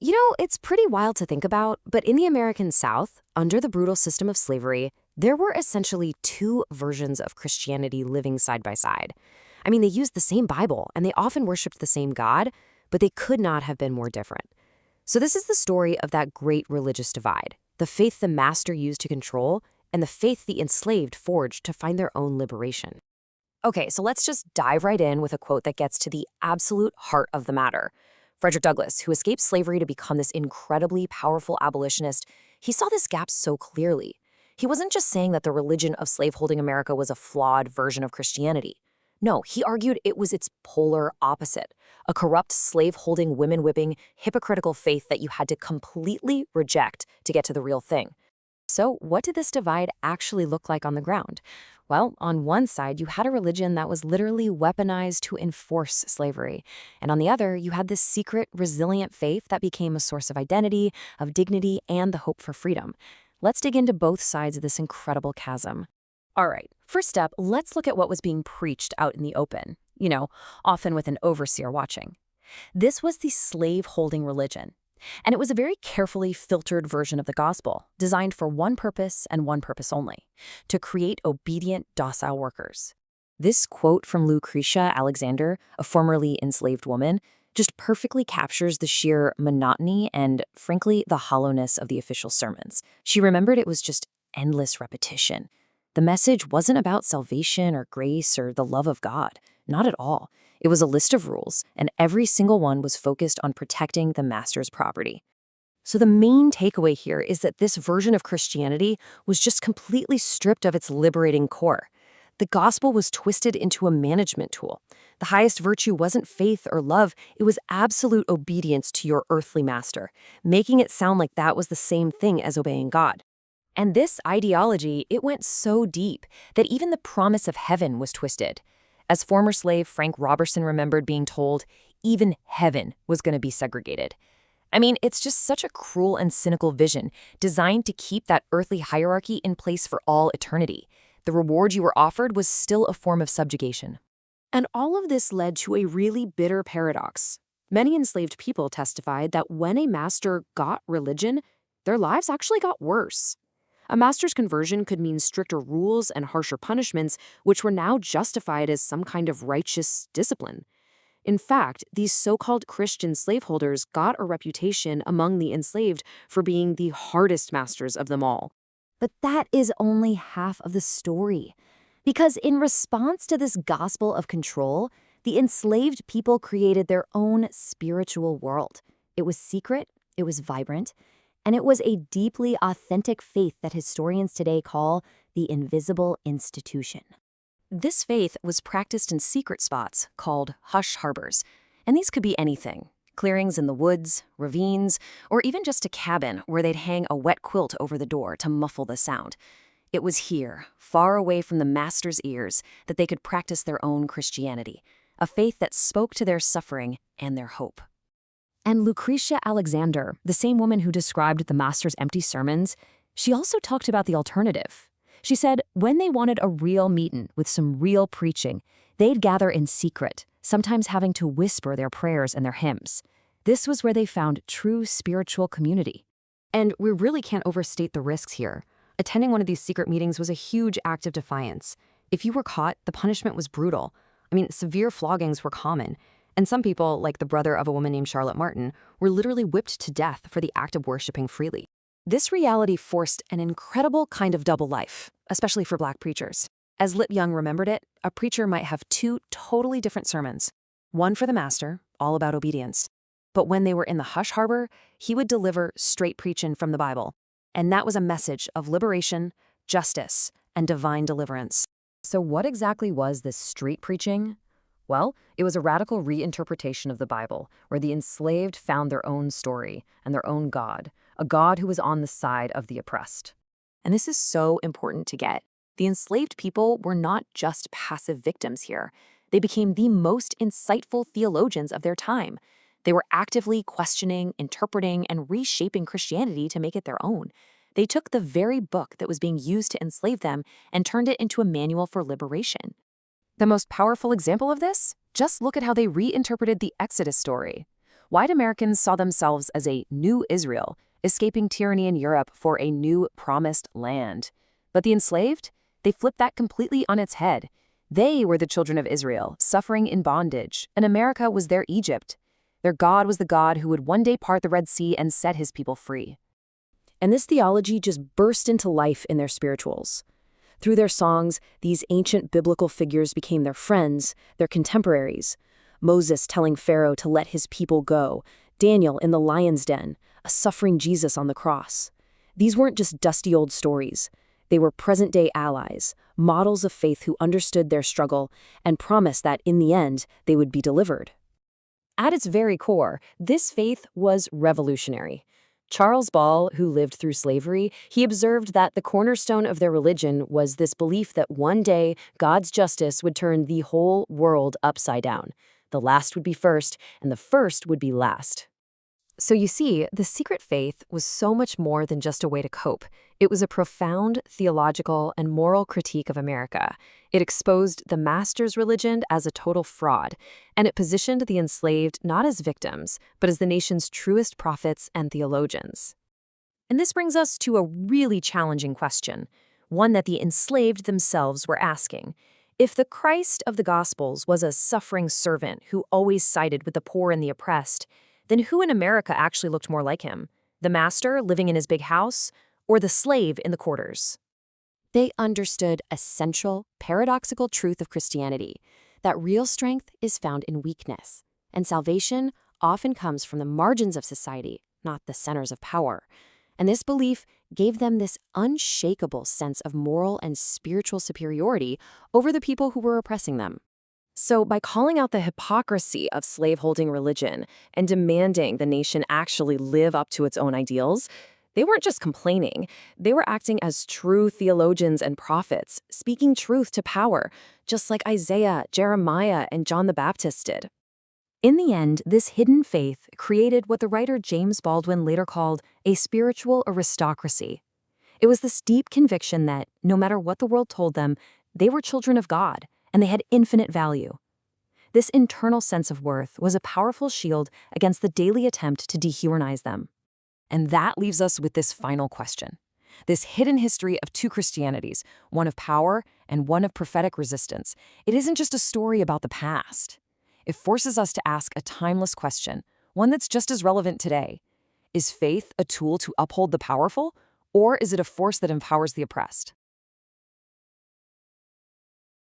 It's pretty wild to think about, but in the American South, under the brutal system of slavery, there were essentially two versions of Christianity living side by side. I mean, they used the same Bible and they often worshiped the same God, but they could not have been more different. So this is the story of that great religious divide, the faith the master used to control and the faith the enslaved forged to find their own liberation. Okay, so let's just dive right in with a quote that gets to the absolute heart of the matter. Frederick Douglass, who escaped slavery to become this incredibly powerful abolitionist, he saw this gap so clearly. He wasn't just saying that the religion of slaveholding America was a flawed version of Christianity. No, he argued it was its polar opposite, a corrupt, slave-holding, women-whipping, hypocritical faith that you had to completely reject to get to the real thing. So what did this divide actually look like on the ground? Well, on one side, you had a religion that was literally weaponized to enforce slavery. And on the other, you had this secret, resilient faith that became a source of identity, of dignity, and the hope for freedom. Let's dig into both sides of this incredible chasm. All right, first up, let's look at what was being preached out in the open, often with an overseer watching. This was the slave-holding religion. And it was a very carefully filtered version of the gospel, designed for one purpose and one purpose only, to create obedient, docile workers. This quote from Lucretia Alexander, a formerly enslaved woman, just perfectly captures the sheer monotony and, frankly, the hollowness of the official sermons. She remembered it was just endless repetition. The message wasn't about salvation or grace or the love of God. Not at all. It was a list of rules, and every single one was focused on protecting the master's property. So the main takeaway here is that this version of Christianity was just completely stripped of its liberating core. The gospel was twisted into a management tool. The highest virtue wasn't faith or love, it was absolute obedience to your earthly master, making it sound like that was the same thing as obeying God. And this ideology, it went so deep that even the promise of heaven was twisted. As former slave Frank Robertson remembered being told, even heaven was going to be segregated. I mean, it's just such a cruel and cynical vision, designed to keep that earthly hierarchy in place for all eternity. The reward you were offered was still a form of subjugation. And all of this led to a really bitter paradox. Many enslaved people testified that when a master got religion, their lives actually got worse. A master's conversion could mean stricter rules and harsher punishments, which were now justified as some kind of righteous discipline. In fact, these so-called Christian slaveholders got a reputation among the enslaved for being the hardest masters of them all. But that is only half of the story. Because in response to this gospel of control, the enslaved people created their own spiritual world. It was secret, it was vibrant, and it was a deeply authentic faith that historians today call the invisible institution. This faith was practiced in secret spots called hush harbors, and these could be anything: clearings in the woods, ravines, or even just a cabin where they'd hang a wet quilt over the door to muffle the sound. It was here, far away from the master's ears, that they could practice their own Christianity, a faith that spoke to their suffering and their hope. And Lucretia Alexander, the same woman who described the master's empty sermons, she also talked about the alternative. She said when they wanted a real meeting with some real preaching, they'd gather in secret, sometimes having to whisper their prayers and their hymns. This was where they found true spiritual community. And we really can't overstate the risks here. Attending one of these secret meetings was a huge act of defiance. If you were caught, the punishment was brutal. I mean, severe floggings were common. And some people, like the brother of a woman named Charlotte Martin, were literally whipped to death for the act of worshiping freely. This reality forced an incredible kind of double life, especially for Black preachers. As Lip Young remembered it, a preacher might have two totally different sermons. One for the master, all about obedience. But when they were in the hush harbor, he would deliver straight preaching from the Bible. And that was a message of liberation, justice, and divine deliverance. So what exactly was this street preaching? Well, it was a radical reinterpretation of the Bible, where the enslaved found their own story and their own God, a God who was on the side of the oppressed. And this is so important to get. The enslaved people were not just passive victims here. They became the most insightful theologians of their time. They were actively questioning, interpreting, and reshaping Christianity to make it their own. They took the very book that was being used to enslave them and turned it into a manual for liberation. The most powerful example of this? Just look at how they reinterpreted the Exodus story. white Americans saw themselves as a new Israel, escaping tyranny in Europe for a new promised land. But the enslaved? They flipped that completely on its head. They were the children of Israel, suffering in bondage, and America was their Egypt. Their God was the God who would one day part the Red Sea and set his people free. And this theology just burst into life in their spirituals. Through their songs, these ancient biblical figures became their friends, their contemporaries. Moses telling Pharaoh to let his people go, Daniel in the lion's den, a suffering Jesus on the cross. These weren't just dusty old stories. They were present-day allies, models of faith who understood their struggle and promised that in the end they would be delivered. At its very core, this faith was revolutionary. Charles Ball, who lived through slavery, he observed that the cornerstone of their religion was this belief that one day God's justice would turn the whole world upside down. The last would be first, and the first would be last. So you see, the secret faith was so much more than just a way to cope. It was a profound theological and moral critique of America. It exposed the master's religion as a total fraud, and it positioned the enslaved not as victims, but as the nation's truest prophets and theologians. And this brings us to a really challenging question, one that the enslaved themselves were asking. If the Christ of the Gospels was a suffering servant who always sided with the poor and the oppressed, then who in America actually looked more like him? The master living in his big house, or the slave in the quarters? They understood a central, paradoxical truth of Christianity, that real strength is found in weakness, and salvation often comes from the margins of society, not the centers of power. And this belief gave them this unshakable sense of moral and spiritual superiority over the people who were oppressing them. So by calling out the hypocrisy of slaveholding religion and demanding the nation actually live up to its own ideals, they weren't just complaining. They were acting as true theologians and prophets, speaking truth to power, just like Isaiah, Jeremiah, and John the Baptist did. In the end, this hidden faith created what the writer James Baldwin later called a spiritual aristocracy. It was this deep conviction that, no matter what the world told them, they were children of God, and they had infinite value. This internal sense of worth was a powerful shield against the daily attempt to dehumanize them. And that leaves us with this final question. This hidden history of two Christianities, one of power and one of prophetic resistance, it isn't just a story about the past. It forces us to ask a timeless question, one that's just as relevant today. Is faith a tool to uphold the powerful, or is it a force that empowers the oppressed?